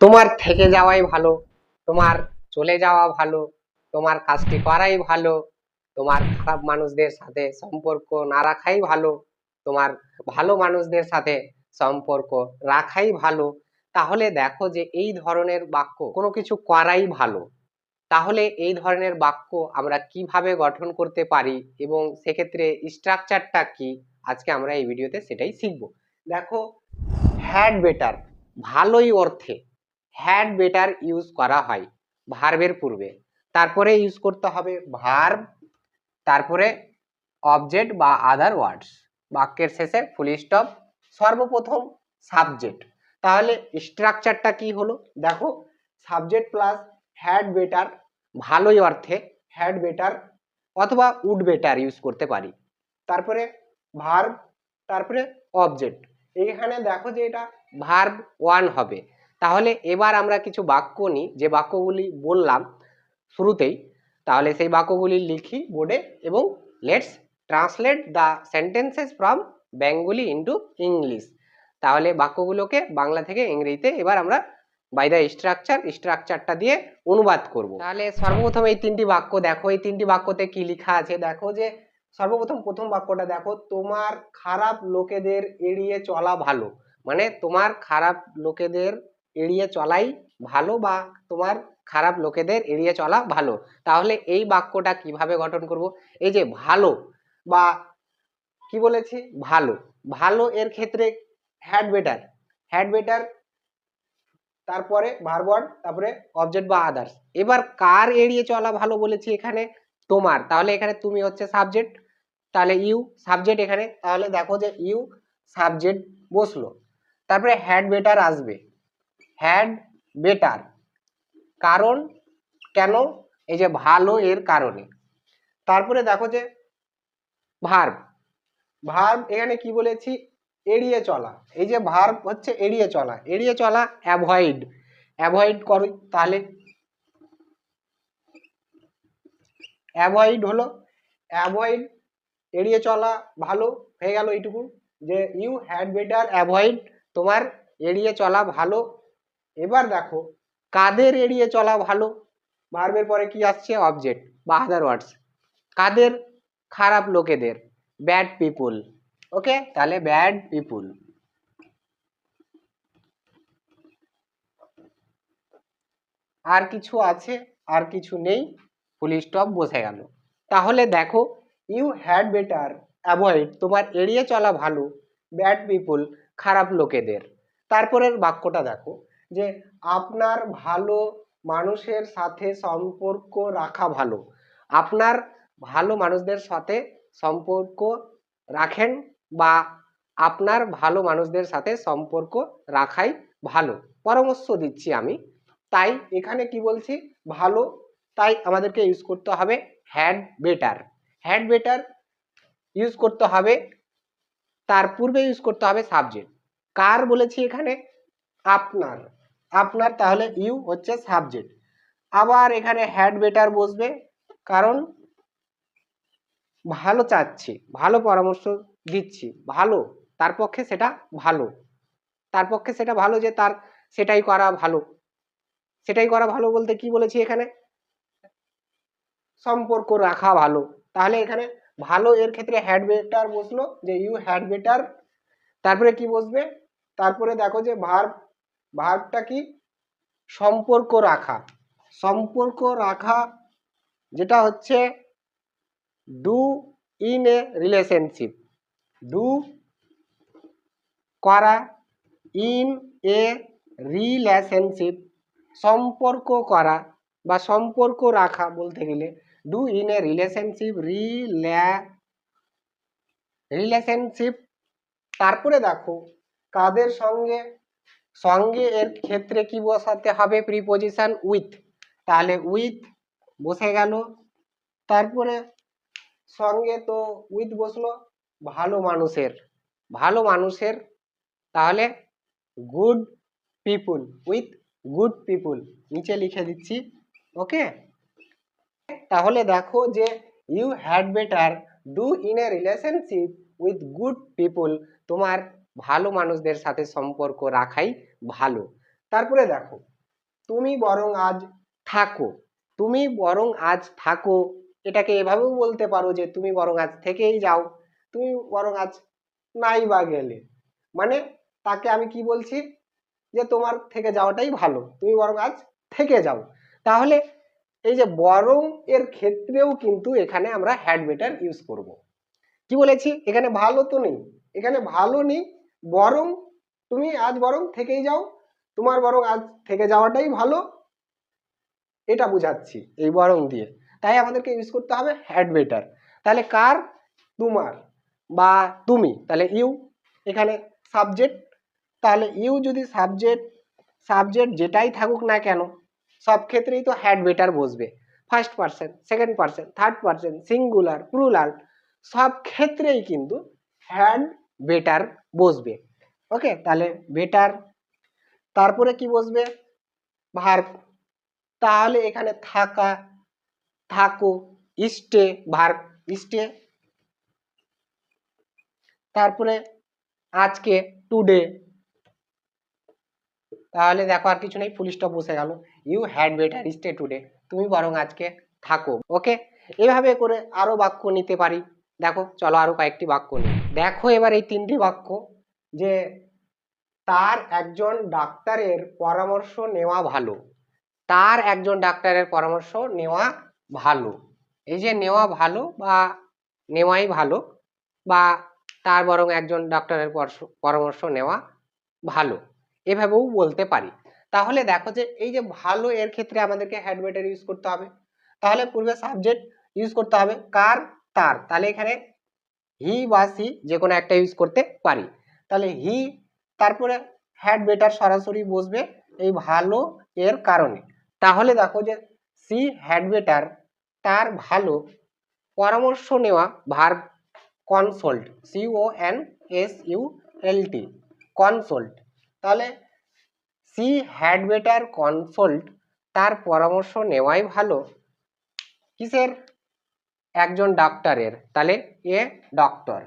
তোমার থেকে যাওয়াই ভালো, তোমার চলে যাওয়া ভালো, তোমার কাজটি করাই ভালো, তোমার খারাপ মানুষদের সাথে সম্পর্ক না রাখাই ভালো, তোমার ভালো মানুষদের সাথে সম্পর্ক রাখাই ভালো। তাহলে দেখো যে এই ধরনের বাক্য কোনো কিছু করাই ভালো। তাহলে এই ধরনের বাক্য আমরা কিভাবে গঠন করতে পারি এবং সেক্ষেত্রে স্ট্রাকচারটা কি, আজকে আমরা এই ভিডিওতে সেটাই শিখব। দেখো, হ্যাড বেটার ভালোই অর্থে হ্যাড বেটার ইউজ করা হয় ভার্বের পূর্বে, তারপরে ইউজ করতে হবে ভার্ব, তারপরে অবজেক্ট বা আদার ওয়ার্ডস, বাক্যের শেষে ফুল স্টপ, সর্বপ্রথম সাবজেক্ট। তাহলে স্ট্রাকচারটা কি হলো দেখো, সাবজেক্ট প্লাস হ্যাড বেটার, ভালোই অর্থে হ্যাড বেটার অথবা উড বেটার ইউজ করতে পারি, তারপরে ভার্ব, তারপরে অবজেক্ট। এইখানে দেখো যে এটা ভার্ব ওয়ান হবে। তাহলে এবার আমরা কিছু বাক্য নিই, যে বাক্যগুলি বললাম শুরুতেই, তাহলে সেই বাক্যগুলি লিখি বোর্ডে এবং let's translate the sentences from Bengali into English. তাহলে বাক্যগুলোকে বাংলা থেকে ইংরেজিতে এবার আমরা বাই দ্য স্ট্রাকচারটা দিয়ে অনুবাদ করব। তাহলে সর্বপ্রথম এই তিনটি বাক্য দেখো, এই তিনটি বাক্যতে কি লেখা আছে দেখো, যে সর্বপ্রথম প্রথম বাক্যটা দেখো, তোমার খারাপ লোকেদের এড়িয়ে চলা ভালো। মানে তোমার খারাপ লোকেদের এড়িয়ে চলাই ভালো, বা তোমার খারাপ লোকেদের এড়িয়ে চলা ভালো। তাহলে এই বাক্যটা কিভাবে গঠন করব, এই যে ভালো বা কি বলেছি ভালো, ভালো এর ক্ষেত্রে হ্যাড বেটার, হ্যাড বেটার, তারপরে ভার্ব ওয়ার্ড, তারপরে অবজেক্ট বা আদার্স। এবার কার এড়িয়ে চলা ভালো বলেছি এখানে, তোমার, তাহলে এখানে তুমি হচ্ছে সাবজেক্ট, তাহলে ইউ সাবজেক্ট এখানে, তাহলে দেখো যে ইউ সাবজেক্ট বসলো, তারপরে হ্যাড বেটার আসবে, হ্যাড বেটার, কারণ কেন, এই যে ভালো এর কারণে। তারপরে দেখো যে ভার্ব, ভার্ব এখানে কি বলেছি এড়িয়ে চলা, এই যে ভার্ব হচ্ছে এড়িয়ে চলা, এড়িয়ে চলা অ্যাভয়েড, অ্যাভয়েড করো, তাহলে অ্যাভয়েড হলো, অ্যাভয়েড এড়িয়ে চলা ভালো হয়ে গেল এইটুকু, যে ইউ হ্যাড বেটার অ্যাভয়েড, তোমার এড়িয়ে চলা ভালো। এবার দেখো কাদের এড়িয়ে চলা ভালো, ভার্বের পরে কি আসছে অবজেক্ট বা আদার ওয়ার্ডস, কাদের, খারাপ লোকেদের, ব্যাড পিপুল। ওকে, তাহলে ব্যাড পিপুল। আর কিছু আছে, আর কিছু নেই, ফুল স্টপ বসে গেল। তাহলে দেখো, ইউ হ্যাড বেটার অ্যাভয়েড, তোমার এড়িয়ে চলা ভালো, ব্যাড পিপুল, খারাপ লোকেদের। তারপরের বাক্যটা দেখো, যে আপনার ভালো মানুষের সাথে সম্পর্ক রাখা ভালো, আপনার ভালো মানুষদের সাথে সম্পর্ক রাখেন, বা আপনার ভালো মানুষদের সাথে সম্পর্ক রাখাই ভালো, পরামর্শ দিচ্ছি আমি। তাই এখানে কি বলছি ভালো, তাই আমাদেরকে ইউজ করতে হবে had better, had better use করতে হবে, তার পূর্বে ইউজ করতে হবে সাবজেক্ট। কার বলেছি এখানে আপনার, আপনার, তাহলে ইউ হচ্ছে সাবজেক্ট। আবার এখানে হ্যাড বেটার বসবে, কারণ ভালো চাচ্ছি, ভালো পরামর্শ দিচ্ছি, ভালো তার পক্ষে সেটা ভালো, তার পক্ষে সেটা ভালো, যে তার সেটাই করা ভালো, সেটাই করা ভালো বলতে কি বলেছি এখানে সম্পর্ক রাখা ভালো। তাহলে এখানে ভালো এর ক্ষেত্রে হ্যাড বেটার বসলো, যে ইউ হ্যাড বেটার, তারপরে কি বসবে, তারপরে দেখো যে ভার্ব, ভার্বটা কি সম্পর্ক রাখা, সম্পর্ক রাখা যেটা হচ্ছে do in a relationship, do করা, ইন এ রিলেশনশিপ সম্পর্ক করা বা সম্পর্ক রাখা বলতে গেলে do in a relationship, relationship. তারপরে দেখো কাদের সঙ্গে, সঙ্গে এর ক্ষেত্রে কি বসাতে হবে প্রিপজিশন উইথ, তাহলে উইথ বসে গেল, তারপরে সঙ্গে তো উইথ বসলো, ভালো মানুষের, ভালো মানুষের, তাহলে good people, with good people নিচে লিখে দিচ্ছি। ওকে, তাহলে দেখো যে you had better do in a relationship with good people, তোমার ভালো মানুষদের সাথে সম্পর্ক রাখাই ভালো। তারপরে দেখো তুমি বরং আজ থাকো, তুমি বরং আজ থাকো, এটাকে এভাবেও বলতে পারো যে তুমি বরং আজ থেকেই যাও, তুমি বরং আজ নাই বা গেলে, মানে তাকে আমি কি বলছি যে তোমার থেকে যাওয়াটাই ভালো, তুমি বরং আজ থেকে যাও। তাহলে এই যে বরং এর ক্ষেত্রেও কিন্তু এখানে আমরা হ্যাড বেটার ইউজ করব। কি বলেছি, এখানে ভালো তো নেই, এখানে ভালো নেই, বরং তুমি আজ বরং থেকেই যাও, তোমার বরং আজ থেকে যাওয়াটাই ভালো, এটা বুঝাচ্ছি এই বরং দিয়ে। তাই আমাদেরকে ইউজ করতে হবে হ্যাড বেটার। তাহলে কার, তোমার বা তুমি, তাহলে ইউ এখানে সাবজেক্ট, তাহলে ইউ যদি সাবজেক্ট যেটাই থাকুক না কেন সব ক্ষেত্রেই তো হ্যাড বেটার বসবে। First person, second person, third person, singular, plural, সব ক্ষেত্রেই কিন্তু হ্যাড বেটার বসবে। ওকে, তাহলে বেটার, তারপরে কি বসবে, ভার্ব। তাহলে এখানে থাকা, থাকো, স্টে, ভার্ব স্টে, তারপরে আজকে টুডে, তাহলে দেখো আর কিছু নেই, ফুল স্টপ বসে গেল। You had better stay today, তুমি বরং আজকে থাকো। ওকে, এভাবে করে আরো বাক্য নিতে পারি। দেখো চলো আরো কয়েকটি বাক্য নিই। দেখো এবার এই তিনটি বাক্য, যে তার একজন ডাক্তারের পরামর্শ নেওয়া ভালো, তার একজন ডাক্তারের পরামর্শ নেওয়া ভালো, এই যে নেওয়া ভালো বা নেওয়াই ভালো, বা তার বরং একজন ডাক্তারের পরামর্শ নেওয়া ভালো, এভাবেও বলতে পারি। তাহলে দেখো যে এই যে ভালো এর ক্ষেত্রে আমাদেরকে হ্যাড বেটার ইউজ করতে হবে। তাহলে পূর্বে সাবজেক্ট ইউজ করতে হবে কার, তার, তাহলে এখানে হি বা সি যে কোনো একটা ইউজ করতে পারি। তাহলে হি, তারপরে হ্যাড বেটার সরাসরি বসবে এই ভালো এর কারণে। তাহলে দেখো যে সি হ্যাড বেটার, তার ভালো পরামর্শ নেওয়া, ভার্ব কনসাল্ট, CONSULT, কনসাল্ট, তাহলে সি হ্যাড বেটার কনসাল্ট, তার পরামর্শ নেওয়াই ভালো কিসের, একজন ডাক্তারের, তাহলে এ ডক্টর,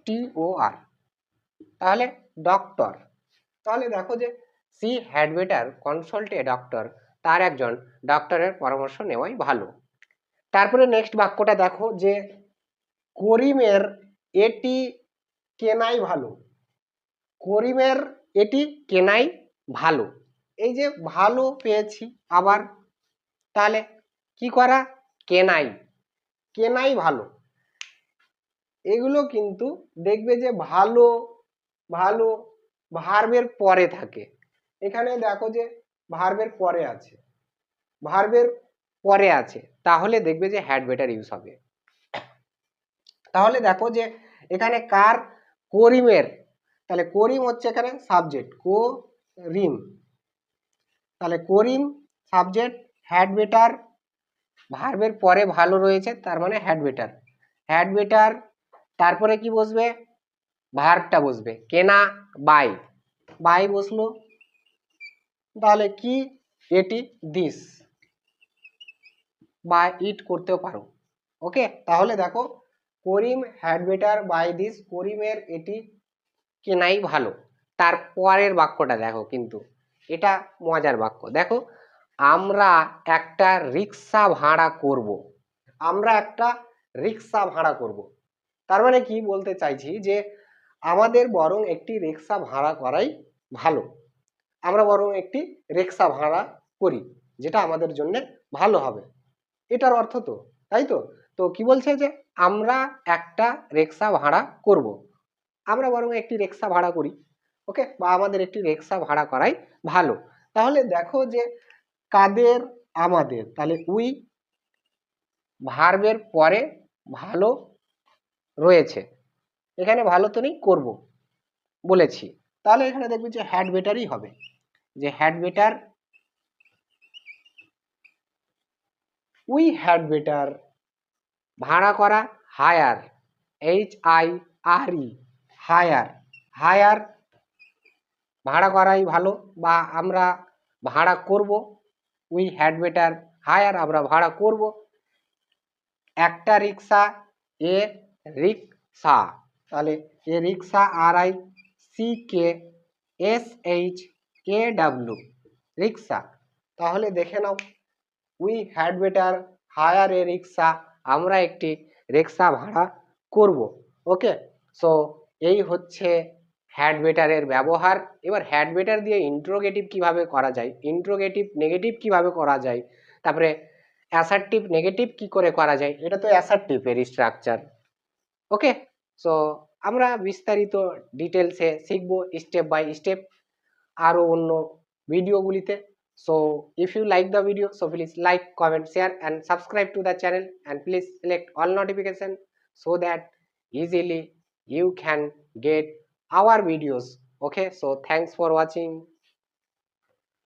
DOCTOR, তাহলে ডক্টর। তাহলে দেখো যে she had better consult a doctor, তার একজন ডক্টরের পরামর্শ নেওয়াই ভালো। তারপরে নেক্সট বাক্যটা দেখো যে করিমের এটি কেনাই ভালো, করিমের এটি কেনাই ভালো, এই যে ভালো পেয়েছি আবার, তাহলে কি করা, কেনাই, কেনাই ভালো, এগুলো কিন্তু দেখবে যে ভালো ভালো ভার্বের পরে থাকে। এখানে দেখো যে ভার্বের পরে আছে, ভার্বের পরে আছে, তাহলে দেখবে যে হ্যাড বেটার ইউজ হবে। তাহলে দেখো যে এখানে কার, করিমের, তাহলে করিম হচ্ছে এখানে সাবজেক্ট, করিম, তাহলে করিম সাবজেক্ট, হ্যাড বেটার, ভার্বের পরে ভালো রয়েছে তার মানে হ্যাড বেটার, হ্যাড বেটার, তারপরে কি বসবে, ভার্বটা বসবে, কেনা বাই, বাই বসলো, তাহলে কি এটি, দিস, বা ইট করতেও পারো। ওকে, তাহলে দেখো করিম হ্যাড বেটার বাই দিস, করিমের এটি কেনাই ভালো। তার পরের বাক্যটা দেখো, কিন্তু এটা মজার বাক্য। দেখো আমরা একটা রিক্সা ভাড়া করব, আমরা একটা রিক্সা ভাড়া করব, তার মানে কি বলতে চাইছি যে আমাদের বরং একটি রিক্সা ভাড়া করাই ভালো, আমরা বরং একটি রিক্সা ভাড়া করি, যেটা আমাদের জন্য ভালো হবে, এটার অর্থ তো, তাই তো। তো কি বলছে যে আমরা একটা রিক্সা ভাড়া করব, আমরা বরং একটি রিক্সা ভাড়া করি। ওকে, বা আমাদের একটি রিক্সা ভাড়া করাই ভালো। তাহলে দেখো যে কাদের, আমাদের, তাহলে উই, ভার্বের পরে ভালো রয়েছে, এখানে ভালো তো নেই, করব বলেছি, তাহলে এখানে দেখবি যে হ্যাড বেটারই হবে, যে had better, we had better, ভাড়া করা, হায়ার, HIRE, হায়ার, হায়ার, ভাড়া করাই ভালো, বা আমরা ভাড়া করব, উই হ্যাড বেটার হায়ার, আমরা ভাড়া করব একটা রিক্সা, এ রিক্সা, তাহলে এ রিক্সা, RICKSA, KW রিক্সা। তাহলে দেখে নাও, উই হ্যাড বেটার হায়ার এ রিক্সা, আমরা একটি রিক্সা ভাড়া করব। ওকে, সো এই হচ্ছে হ্যাড বেটারের ব্যবহার। এবার হ্যাড বেটার দিয়ে ইন্ট্রোগেটিভ কিভাবে করা যায়, ইন্ট্রোগেটিভ নেগেটিভ কিভাবে করা যায়, তারপরে অ্যাসার্টিভ নেগেটিভ কি করে করা যায়, এটা তো অ্যাসার্টিভের স্ট্রাকচার। ওকে, সো আমরা বিস্তারিত ডিটেলসে শিখবো স্টেপ বাই স্টেপ আরো অন্য ভিডিওগুলিতে। So if you like the video, so please like, comment, share and subscribe to the channel, and please select all notification so that easily you can get our videos. Okay, so thanks for watching.